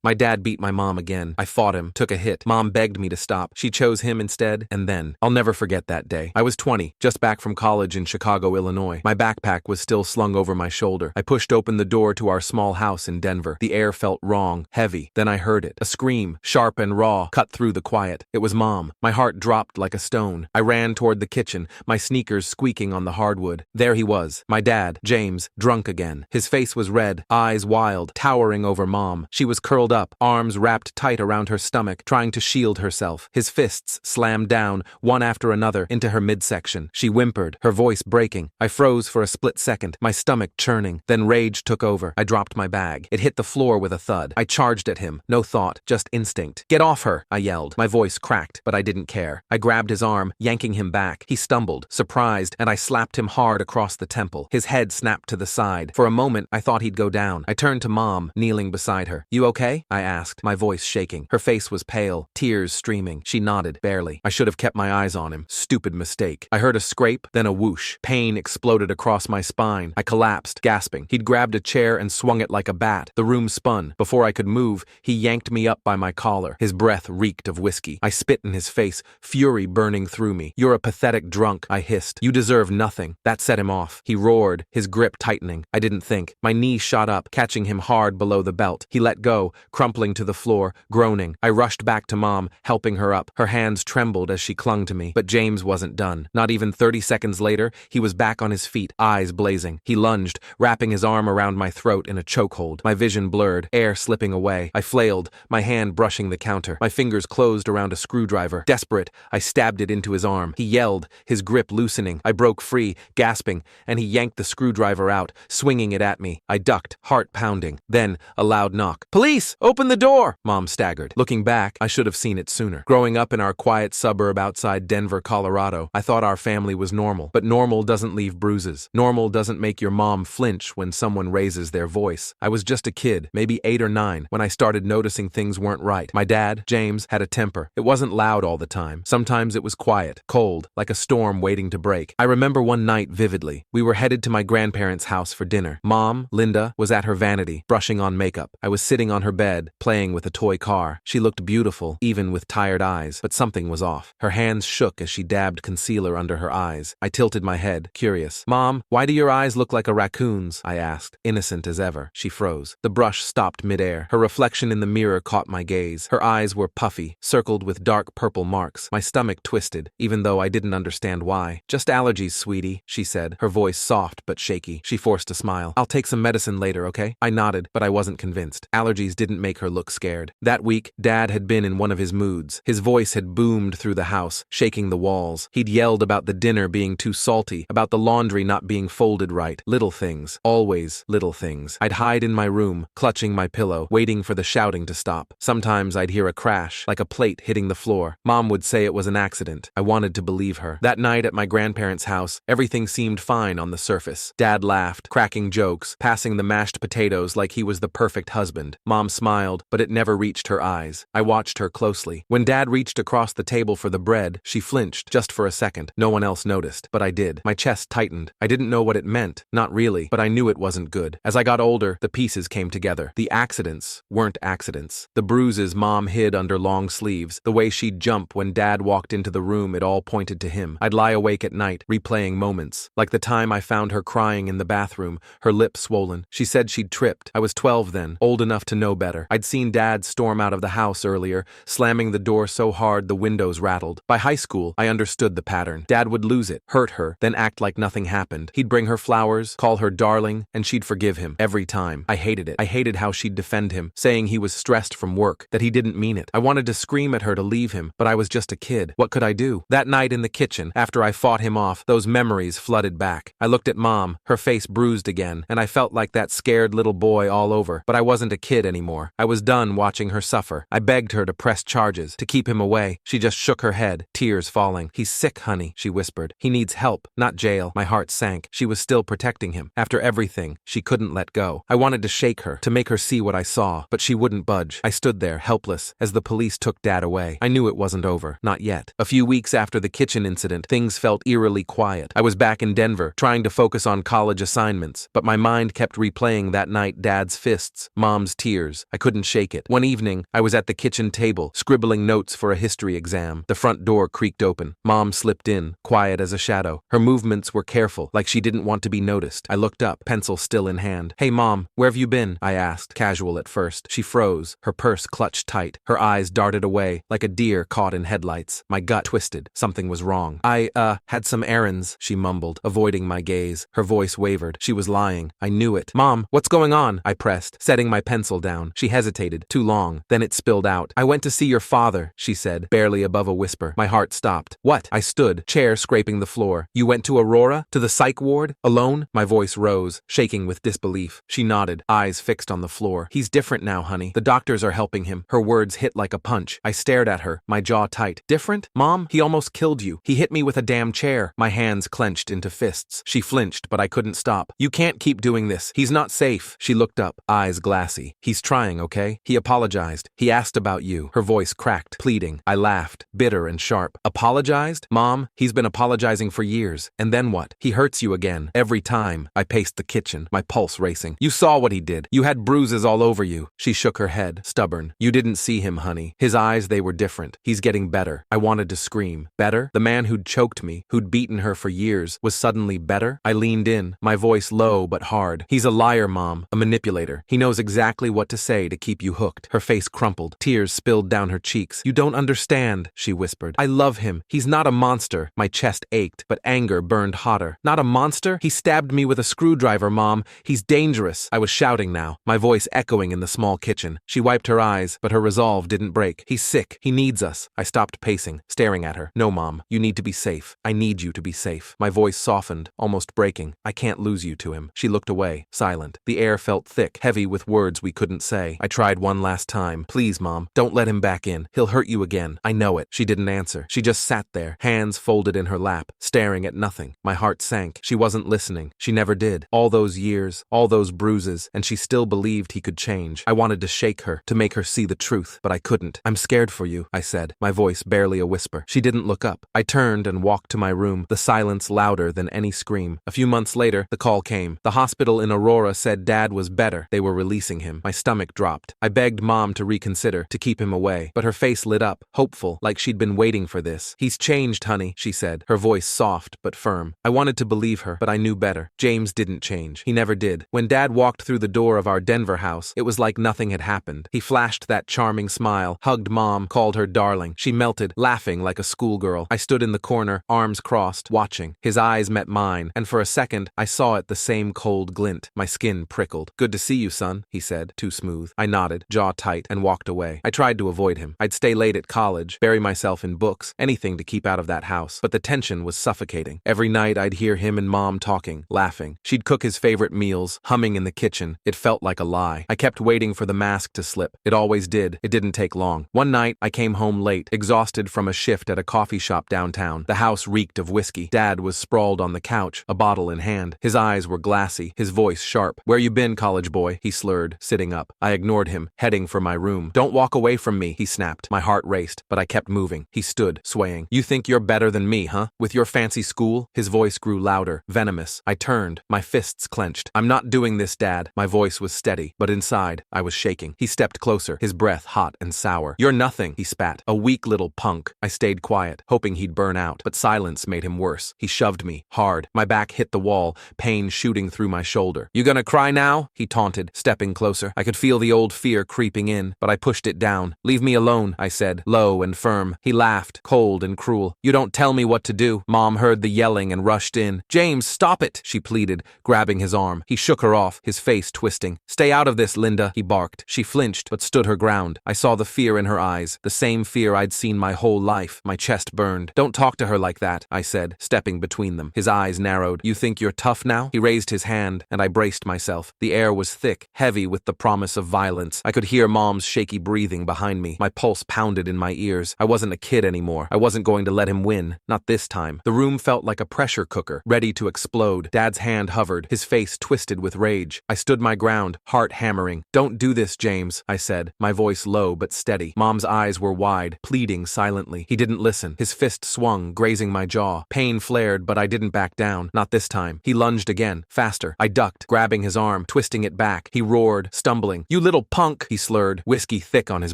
My dad beat my mom again. I fought him, took a hit. Mom begged me to stop. She chose him instead, and then, I'll never forget that day. I was 20, just back from college in Chicago, Illinois. My backpack was still slung over my shoulder. I pushed open the door to our small house in Denver. The air felt wrong, heavy. Then I heard it. A scream, sharp and raw, cut through the quiet. It was Mom. My heart dropped like a stone. I ran toward the kitchen, my sneakers squeaking on the hardwood. There he was, my dad, James, drunk again. His face was red, eyes wild, towering over Mom. She was curled up, arms wrapped tight around her stomach, trying to shield herself. His fists slammed down, one after another, into her midsection. She whimpered, her voice breaking. I froze for a split second, my stomach churning. Then rage took over. I dropped my bag. It hit the floor with a thud. I charged at him. No thought, just instinct. "Get off her!" I yelled. My voice cracked, but I didn't care. I grabbed his arm, yanking him back. He stumbled, surprised, and I slapped him hard across the temple. His head snapped to the side. For a moment, I thought he'd go down. I turned to Mom, kneeling beside her. "You okay?" I asked, my voice shaking. Her face was pale, tears streaming. She nodded, barely. I should have kept my eyes on him. Stupid mistake. I heard a scrape, then a whoosh. Pain exploded across my spine. I collapsed, gasping. He'd grabbed a chair and swung it like a bat. The room spun. Before I could move, he yanked me up by my collar. His breath reeked of whiskey. I spit in his face, fury burning through me. "You're a pathetic drunk," I hissed. "You deserve nothing." That set him off. He roared, his grip tightening. I didn't think. My knee shot up, catching him hard below the belt. He let go, crumpling to the floor, groaning. I rushed back to Mom, helping her up. Her hands trembled as she clung to me. But James wasn't done. Not even 30 seconds later, he was back on his feet, eyes blazing. He lunged, wrapping his arm around my throat in a chokehold. My vision blurred, air slipping away. I flailed, my hand brushing the counter. My fingers closed around a screwdriver. Desperate, I stabbed it into his arm. He yelled, his grip loosening. I broke free, gasping, and he yanked the screwdriver out, swinging it at me. I ducked, heart pounding. Then, a loud knock. "Police! Open the door!" Mom staggered. Looking back, I should have seen it sooner. Growing up in our quiet suburb outside Denver, Colorado, I thought our family was normal. But normal doesn't leave bruises. Normal doesn't make your mom flinch when someone raises their voice. I was just a kid, maybe 8 or 9, when I started noticing things weren't right. My dad, James, had a temper. It wasn't loud all the time. Sometimes it was quiet, cold, like a storm waiting to break. I remember one night vividly. We were headed to my grandparents' house for dinner. Mom, Linda, was at her vanity, brushing on makeup. I was sitting on her bed, playing with a toy car. She looked beautiful, even with tired eyes, but something was off. Her hands shook as she dabbed concealer under her eyes. I tilted my head, curious. "Mom, why do your eyes look like a raccoon's?" I asked, innocent as ever. She froze. The brush stopped midair. Her reflection in the mirror caught my gaze. Her eyes were puffy, circled with dark purple marks. My stomach twisted, even though I didn't understand why. "Just allergies, sweetie," she said, her voice soft but shaky. She forced a smile. "I'll take some medicine later, okay?" I nodded, but I wasn't convinced. Allergies didn't make her look scared. That week, Dad had been in one of his moods. His voice had boomed through the house, shaking the walls. He'd yelled about the dinner being too salty, about the laundry not being folded right. Little things. Always little things. I'd hide in my room, clutching my pillow, waiting for the shouting to stop. Sometimes I'd hear a crash, like a plate hitting the floor. Mom would say it was an accident. I wanted to believe her. That night at my grandparents' house, everything seemed fine on the surface. Dad laughed, cracking jokes, passing the mashed potatoes like he was the perfect husband. Mom smiled, but it never reached her eyes. I watched her closely. When Dad reached across the table for the bread, she flinched, just for a second. No one else noticed, but I did. My chest tightened. I didn't know what it meant. Not really, but I knew it wasn't good. As I got older, the pieces came together. The accidents weren't accidents. The bruises Mom hid under long sleeves, the way she'd jump when Dad walked into the room, it all pointed to him. I'd lie awake at night, replaying moments. Like the time I found her crying in the bathroom, her lips swollen. She said she'd tripped. I was 12 then, old enough to know better. I'd seen Dad storm out of the house earlier, slamming the door so hard the windows rattled. By high school, I understood the pattern. Dad would lose it, hurt her, then act like nothing happened. He'd bring her flowers, call her darling, and she'd forgive him. Every time. I hated it. I hated how she'd defend him, saying he was stressed from work, that he didn't mean it. I wanted to scream at her to leave him, but I was just a kid. What could I do? That night in the kitchen, after I fought him off, those memories flooded back. I looked at Mom, her face bruised again, and I felt like that scared little boy all over. But I wasn't a kid anymore. I was done watching her suffer. I begged her to press charges, to keep him away. She just shook her head, tears falling. "He's sick, honey," she whispered. "He needs help, not jail." My heart sank. She was still protecting him. After everything, she couldn't let go. I wanted to shake her, to make her see what I saw, but she wouldn't budge. I stood there, helpless, as the police took Dad away. I knew it wasn't over. Not yet. A few weeks after the kitchen incident, things felt eerily quiet. I was back in Denver, trying to focus on college assignments, but my mind kept replaying that night, Dad's fists, Mom's tears. I I couldn't shake it. One evening, I was at the kitchen table, scribbling notes for a history exam. The front door creaked open. Mom slipped in, quiet as a shadow. Her movements were careful, like she didn't want to be noticed. I looked up, pencil still in hand. "Hey, Mom, where have you been?" I asked, casual at first. She froze, her purse clutched tight. Her eyes darted away, like a deer caught in headlights. My gut twisted. Something was wrong. "I had some errands," she mumbled, avoiding my gaze. Her voice wavered. She was lying. I knew it. "Mom, what's going on?" I pressed, setting my pencil down. She hesitated, too long. Then it spilled out. "I went to see your father," she said, barely above a whisper. My heart stopped. "What?" I stood, chair scraping the floor. "You went to Aurora? To the psych ward? Alone?" My voice rose, shaking with disbelief. She nodded, eyes fixed on the floor. "He's different now, honey. The doctors are helping him." Her words hit like a punch. I stared at her, my jaw tight. "Different? Mom, he almost killed you. He hit me with a damn chair." My hands clenched into fists. She flinched, but I couldn't stop. "You can't keep doing this. He's not safe." She looked up, eyes glassy. "He's trying, okay? He apologized. He asked about you." Her voice cracked, pleading. I laughed, bitter and sharp. "Apologized? Mom, he's been apologizing for years. And then what? He hurts you again. Every time." I paced the kitchen, my pulse racing. "You saw what he did. You had bruises all over you." She shook her head, stubborn. "You didn't see him, honey. His eyes, they were different. He's getting better." I wanted to scream. Better? The man who'd choked me, who'd beaten her for years, was suddenly better? I leaned in, my voice low but hard. "He's a liar, Mom. A manipulator. He knows exactly what to say to keep you hooked." Her face crumpled. Tears spilled down her cheeks. "You don't understand," she whispered. "I love him. He's not a monster." My chest ached, but anger burned hotter. "Not a monster? He stabbed me with a screwdriver, Mom. He's dangerous." I was shouting now, my voice echoing in the small kitchen. She wiped her eyes, but her resolve didn't break. "He's sick. He needs us." I stopped pacing, staring at her. "No, Mom. You need to be safe. I need you to be safe." My voice softened, almost breaking. "I can't lose you to him." She looked away, silent. The air felt thick, heavy with words we couldn't say. I tried one last time. "Please, Mom, don't let him back in. He'll hurt you again. I know it." She didn't answer. She just sat there, hands folded in her lap, staring at nothing. My heart sank. She wasn't listening. She never did. All those years, all those bruises, and she still believed he could change. I wanted to shake her, to make her see the truth, but I couldn't. "I'm scared for you," I said, my voice barely a whisper. She didn't look up. I turned and walked to my room, the silence louder than any scream. A few months later, the call came. The hospital in Aurora said Dad was better. They were releasing him. My stomach dropped. I begged Mom to reconsider, to keep him away, but her face lit up, hopeful, like she'd been waiting for this. "He's changed, honey," she said, her voice soft but firm. I wanted to believe her, but I knew better. James didn't change. He never did. When Dad walked through the door of our Denver house, it was like nothing had happened. He flashed that charming smile, hugged Mom, called her darling. She melted, laughing like a schoolgirl. I stood in the corner, arms crossed, watching. His eyes met mine, and for a second, I saw it the same cold glint. My skin prickled. "Good to see you, son," he said, too smooth. I nodded, jaw tight, and walked away. I tried to avoid him. I'd stay late at college, bury myself in books, anything to keep out of that house. But the tension was suffocating. Every night I'd hear him and Mom talking, laughing. She'd cook his favorite meals, humming in the kitchen. It felt like a lie. I kept waiting for the mask to slip. It always did. It didn't take long. One night, I came home late, exhausted from a shift at a coffee shop downtown. The house reeked of whiskey. Dad was sprawled on the couch, a bottle in hand. His eyes were glassy, his voice sharp. "Where you been, college boy?" he slurred, sitting up. I ignored him, heading for my room. "Don't walk away from me," he snapped. My heart raced, but I kept moving. He stood, swaying. "You think you're better than me, huh? With your fancy school?" His voice grew louder, venomous. I turned, my fists clenched. "I'm not doing this, Dad." My voice was steady, but inside, I was shaking. He stepped closer, his breath hot and sour. "You're nothing," he spat. "A weak little punk." I stayed quiet, hoping he'd burn out, but silence made him worse. He shoved me, hard. My back hit the wall, pain shooting through my shoulder. "You gonna cry now?" he taunted, stepping closer. I could feel the old fear creeping in, but I pushed it down. "Leave me alone," I said, low and firm. He laughed, cold and cruel. "You don't tell me what to do." Mom heard the yelling and rushed in. "James, stop it," she pleaded, grabbing his arm. He shook her off, his face twisting. "Stay out of this, Linda," he barked. She flinched, but stood her ground. I saw the fear in her eyes, the same fear I'd seen my whole life. My chest burned. "Don't talk to her like that," I said, stepping between them. His eyes narrowed. "You think you're tough now?" He raised his hand, and I braced myself. The air was thick, heavy with the promise of violence. I could hear Mom's shaky breathing behind me. My pulse pounded in my ears. I wasn't a kid anymore. I wasn't going to let him win. Not this time. The room felt like a pressure cooker, ready to explode. Dad's hand hovered, his face twisted with rage. I stood my ground, heart hammering. "Don't do this, James," I said, my voice low but steady. Mom's eyes were wide, pleading silently. He didn't listen. His fist swung, grazing my jaw. Pain flared, but I didn't back down. Not this time. He lunged again, faster. I ducked, grabbing his arm, twisting it back. He roared, stumbling. "You little punk, he slurred, whiskey thick on his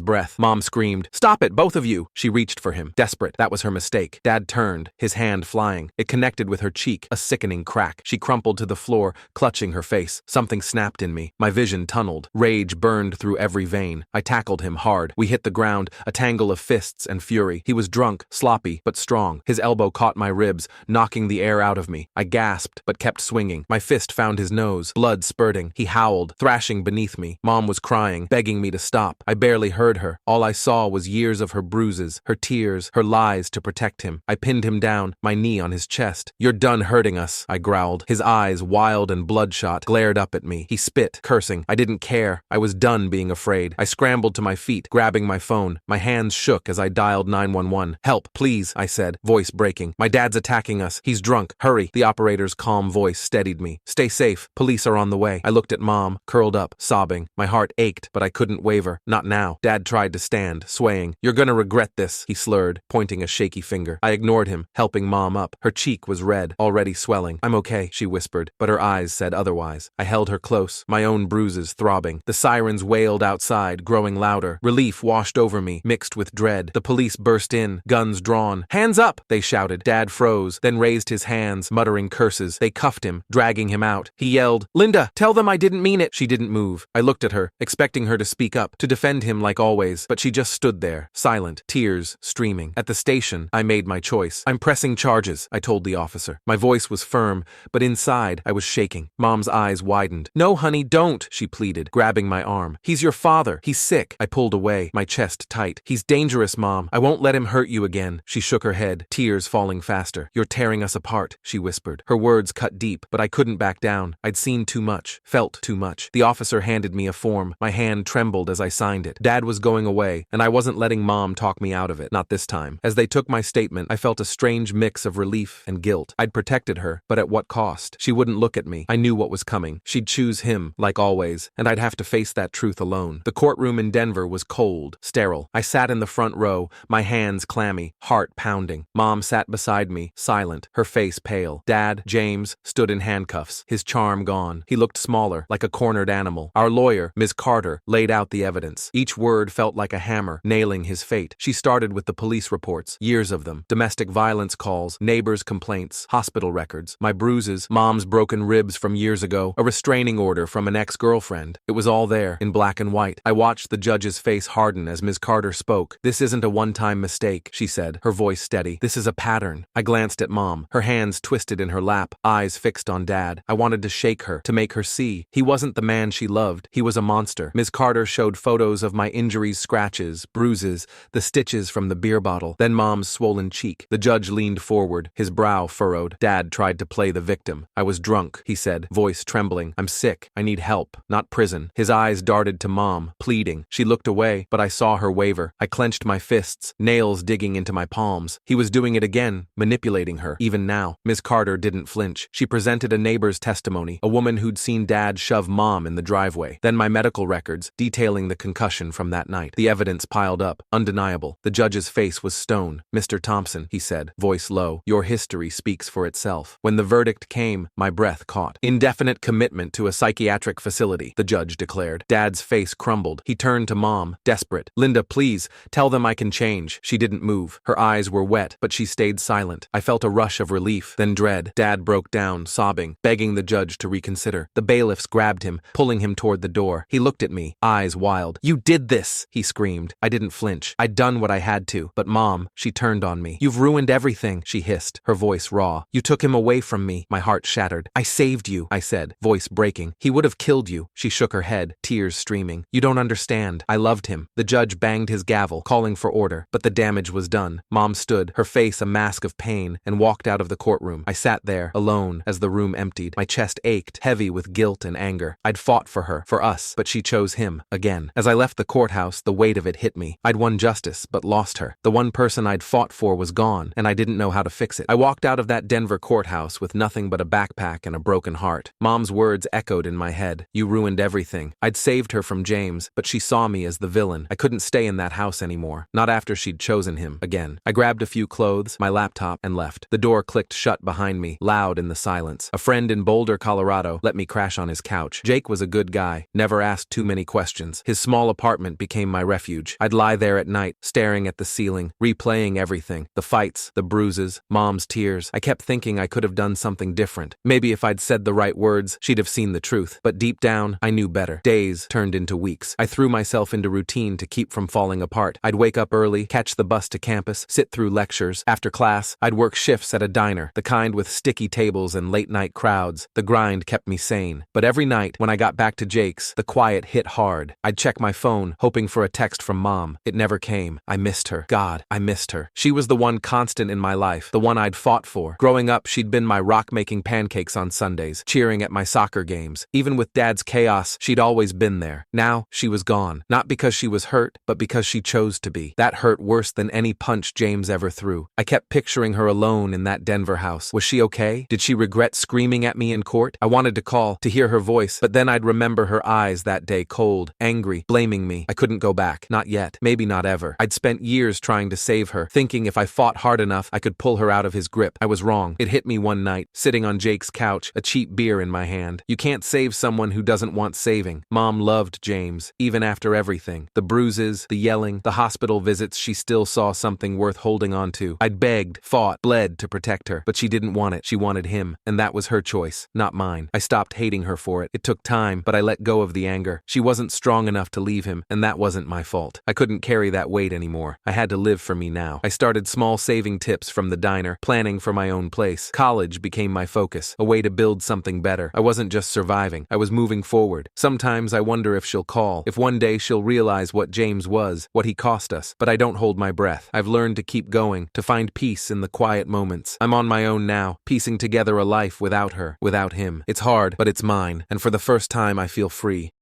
breath. Mom screamed, "Stop it, both of you!" She reached for him, desperate. That was her mistake. Dad turned, his hand flying. It connected with her cheek, a sickening crack. She crumpled to the floor, clutching her face. Something snapped in me. My vision tunneled. Rage burned through every vein. I tackled him hard. We hit the ground, a tangle of fists and fury. He was drunk, sloppy, but strong. His elbow caught my ribs, knocking the air out of me. I gasped, but kept swinging. My fist found his nose, blood spurting. He howled, thrashing beneath me. Mom was crying, begging me to stop. I barely heard her. All I saw was years of her bruises, her tears, her lies to protect him. I pinned him down, my knee on his chest. "You're done hurting us," I growled. His eyes, wild and bloodshot, glared up at me. He spit, cursing. I didn't care. I was done being afraid. I scrambled to my feet, grabbing my phone. My hands shook as I dialed 911. "Help, please," I said, voice breaking. "My dad's attacking us. He's drunk. Hurry." The operator's calm voice steadied me. "Stay safe. Police are on the way." I looked at Mom, curled up, sobbing. My heart ached, but I couldn't waver. Not now. Dad tried to stand, swaying. "You're gonna regret this," he slurred, pointing a shaky finger. I ignored him, helping Mom up. Her cheek was red, already swelling. "I'm okay," she whispered, but her eyes said otherwise. I held her close, my own bruises throbbing. The sirens wailed outside, growing louder. Relief washed over me, mixed with dread. The police burst in, guns drawn. "Hands up!" they shouted. Dad froze, then raised his hands, muttering curses. They cuffed him, dragging him out. He yelled, "Linda, tell them I didn't mean it." She didn't move. I looked at her, expecting her to speak up, to defend him like always, but she just stood there, silent, tears streaming. At the station, I made my choice. "I'm pressing charges," I told the officer. My voice was firm, but inside, I was shaking. Mom's eyes widened. "No, honey, don't," she pleaded, grabbing my arm. "He's your father. He's sick." I pulled away, my chest tight. "He's dangerous, Mom. I won't let him hurt you again." She shook her head, tears falling faster. "You're tearing us apart," she whispered. Her words cut deep, but I couldn't back down. I'd seen too much, felt too much. The officer handed me a form. My hand trembled as I signed it. Dad was going away, and I wasn't letting Mom talk me out of it. Not this time. As they took my statement, I felt a strange mix of relief and guilt. I'd protected her, but at what cost? She wouldn't look at me. I knew what was coming. She'd choose him, like always, and I'd have to face that truth alone. The courtroom in Denver was cold, sterile. I sat in the front row, my hands clammy, heart pounding. Mom sat beside me, silent, her face pale. Dad, James, stood in handcuffs, his charm gone. He looked smaller, like a cornered animal. Our lawyer, Ms. Carter, laid out the evidence. Each word felt like a hammer, nailing his fate. She started with the police reports, years of them, domestic violence calls, neighbors' complaints, hospital records, my bruises, Mom's broken ribs from years ago, a restraining order from an ex-girlfriend. It was all there, in black and white. I watched the judge's face harden as Ms. Carter spoke. "This isn't a one-time mistake," she said, her voice steady. "This is a pattern." I glanced at Mom, her hands twisted in her lap, eyes fixed on Dad. I wanted to shake her, to make her see. He wasn't the man she loved. He was a monster. Ms. Carter showed photos of my injuries, scratches, bruises, the stitches from the beer bottle, then Mom's swollen cheek. The judge leaned forward, his brow furrowed. Dad tried to play the victim. "I was drunk," he said, voice trembling. "I'm sick. I need help, not prison." His eyes darted to Mom, pleading. She looked away, but I saw her waver. I clenched my fists, nails digging into my palms. He was doing it again, manipulating her, even now. Ms. Carter didn't flinch. She presented a neighbor's testimony, a woman who'd seen Dad shove Mom in the driveway. Then my medical records, detailing the concussion from that night. The evidence piled up, undeniable. The judge's face was stone. "Mr. Thompson," he said, voice low, "your history speaks for itself." When the verdict came, my breath caught. "Indefinite commitment to a psychiatric facility," the judge declared. Dad's face crumbled. He turned to Mom, desperate. "Linda, please, tell them I can change." She didn't move. Her eyes were wet, but she stayed silent. I felt a rush of relief, then dread. Dad broke down, sobbing, begging the judge to reconsider. The bailiffs grabbed him, pulling him toward the door. He looked at me, eyes wild. "You did this!" he screamed. I didn't flinch. I'd done what I had to. But Mom, she turned on me. "You've ruined everything," she hissed, her voice raw. "You took him away from me." My heart shattered. "I saved you," I said, voice breaking. "He would have killed you." She shook her head, tears streaming. "You don't understand. I loved him." The judge banged his gavel, calling for order, but the damage was done. Mom stood, her face a mask of pain, and walked out of the courtroom. I sat there, alone, as the room emptied. My chest ached, heavy with guilt and anger. I'd fought for her, for us, but she chose him, again. As I left the courthouse, the weight of it hit me. I'd won justice, but lost her. The one person I'd fought for was gone, and I didn't know how to fix it. I walked out of that Denver courthouse with nothing but a backpack and a broken heart. Mom's words echoed in my head. "You ruined everything." I'd saved her from James, but she saw me as the villain. I couldn't stay in that house anymore, not after she'd chosen him again. I grabbed a few clothes, my laptop, and left. The door clicked shut behind me, loud in the silence. A friend in Boulder, Colorado, let me crash on his couch. Jake was a good guy, never asked asked too many questions. His small apartment became my refuge. I'd lie there at night, staring at the ceiling, replaying everything. The fights, the bruises, Mom's tears. I kept thinking I could have done something different. Maybe if I'd said the right words, she'd have seen the truth. But deep down, I knew better. Days turned into weeks. I threw myself into routine to keep from falling apart. I'd wake up early, catch the bus to campus, sit through lectures. After class, I'd work shifts at a diner, the kind with sticky tables and late-night crowds. The grind kept me sane. But every night, when I got back to Jake's, the quiet hit hard. I'd check my phone, hoping for a text from Mom. It never came. I missed her. God, I missed her. She was the one constant in my life, the one I'd fought for. Growing up, she'd been my rock making pancakes on Sundays, cheering at my soccer games. Even with Dad's chaos, she'd always been there. Now, she was gone. Not because she was hurt, but because she chose to be. That hurt worse than any punch James ever threw. I kept picturing her alone in that Denver house. Was she okay? Did she regret screaming at me in court? I wanted to call, to hear her voice, but then I'd remember her eyes that day, cold, angry, blaming me. I couldn't go back. Not yet. Maybe not ever. I'd spent years trying to save her, thinking if I fought hard enough, I could pull her out of his grip. I was wrong. It hit me one night, sitting on Jake's couch, a cheap beer in my hand. You can't save someone who doesn't want saving. Mom loved James, even after everything. The bruises, the yelling, the hospital visits, she still saw something worth holding on to. I'd begged, fought, bled to protect her, but she didn't want it. She wanted him, and that was her choice, not mine. I stopped hating her for it. It took time, but I let go of the anger. She wasn't strong enough to leave him, and that wasn't my fault. I couldn't carry that weight anymore. I had to live for me now. I started small saving tips from the diner, planning for my own place. College became my focus, a way to build something better. I wasn't just surviving. I was moving forward. Sometimes I wonder if she'll call, if one day she'll realize what James was, what he cost us. But I don't hold my breath. I've learned to keep going, to find peace in the quiet moments. I'm on my own now, piecing together a life without her, without him. It's hard, but it's mine, and for the first time I feel free.